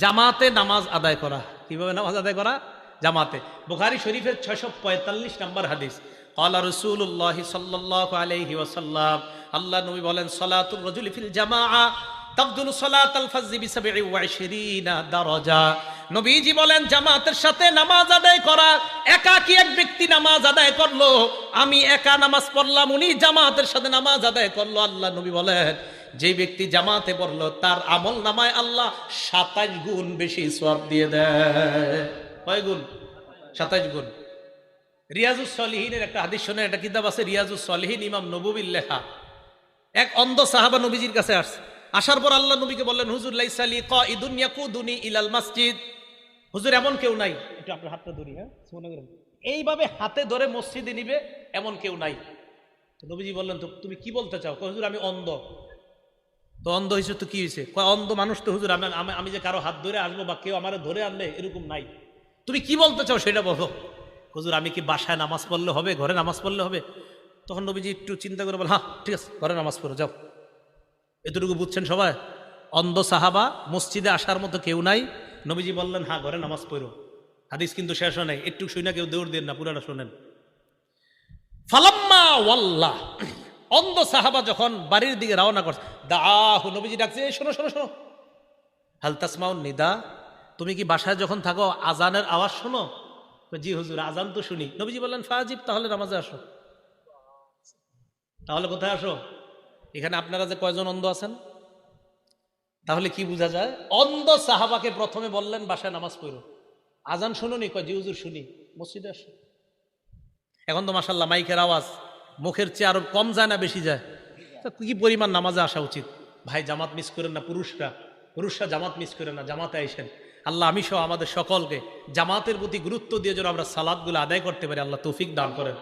জামাতে নামাজ আদায় করা। কিভাবে নামাজ আদায় করা? জামাতে। বুখারী শরীফের 645 নম্বর হাদিস, ক্বালা রাসূলুল্লাহ সাল্লাল্লাহু আলাইহি ওয়াসাল্লাম, আল্লাহ নবী বলেন, সালাতুর রাজুলি ফিল জামাআ তাফদুলু সালাতাল ফাজরি বি27 দারাজা। নবীজি বলেন, জামাতের সাথে নামাজ আদায় করা, একাকী এক ব্যক্তি নামাজ আদায় করলো, আমি একা নামাজ পড়লাম, উনি জামাতের সাথে নামাজ আদায় করলো, আল্লাহ নবী বলেন, যে ব্যক্তি জামাতে পড়লো তার আমল নামায় আল্লাহ 27 গুণ বেশি সওয়াব দিয়ে দেয়। কয় গুণ? 27 গুণ। রিয়াজুস সলিহিনের একটা হাদিস শুনে, একটা কিতাব আছে রিয়াজুস সলিহিন, ইমাম নববীর লেখা। এক অন্ধ সাহাবা নবীজির কাছে আসছে, আসার পর আল্লাহ নবীকে বললেন, হুজুর লাইসা লি কাইদুন ইয়াকুদুনি ইলাল মসজিদ, হুজুর এমন কেউ নাই, একটু আপনার হাতটা ধরি, হ্যাঁ এইভাবে হাতে ধরে মসজিদে নিবে এমন কেউ নাই। নবীজি বললেন, তো তুমি কি বলতে চাও? হুজুর আমি অন্ধ। তো অন্ধ হয়েছে তো কি হয়েছে? অন্ধ মানুষ তো হুজুর, আমি যে কারো হাত ধরে আসবো বা কেউ আমার ধরে আনলে এরকম নাই, তুমি কি বলতে চাও সেটা বলো। হুজুর আমি কি বাসায় নামাজ পড়লে হবে, ঘরে নামাজ পড়লে হবে? তখন নবীজি একটু চিন্তা করে বল, হ্যাঁ ঠিক আছে, ঘরে নামাজ পড়ো যাও। এতটুকু বুঝছেন সবাই? অন্ধ সাহাবা, মসজিদে আসার মতো কেউ নাই, নবীজি বললেন হ্যাঁ ঘরে নামাজ পড়ো। হাদিস কিন্তু শেষ হয় নাই, একটু শুই না, কেউ দৌড় দেন না, পুরাটা শোনেন। ফালাম্মা ওয়াল্লাহ, অন্ধ সাহাবা যখন বাড়ির দিকে রওনা করছে, দাহু, নবীজি ডাকছে, শোনো শোনো শোনো, হাল তাসমাউন নিদা, তুমি কি বাসায় যখন থাকো আজানের আওয়াজ শোনো? জি হুজুর আজান তো শুনি। নবীজি বললেন, ফাজিব, তাহলে নামাজে আসো। তাহলে কোথায় আসো? এখানে আপনারা যে কয়জন অন্ধ আছেন, তাহলে কি বোঝা যায়? অন্ধ সাহাবাকে প্রথমে বললেন বাসায় নামাজ পড়ো। আজান শুনুনি? কয় জি হুজুর শুনি। মসজিদে আসো। এখন তো মাশাআল্লাহ মাইকের আওয়াজ মুখের চেয়ে আরো কম যায় না বেশি যায়? তো কি পরিমাণ নামাজে আসা উচিত। ভাই জামাত মিস করেন না, পুরুষরা জামাত মিস করেন না, জামাতে আইসেন। আল্লাহ আমি সহ আমাদের সকলকে জামাতের প্রতি গুরুত্ব দিয়ে যেন আমরা সালাতগুলো আদায় করতে পারি, আল্লাহ তৌফিক দান করেন।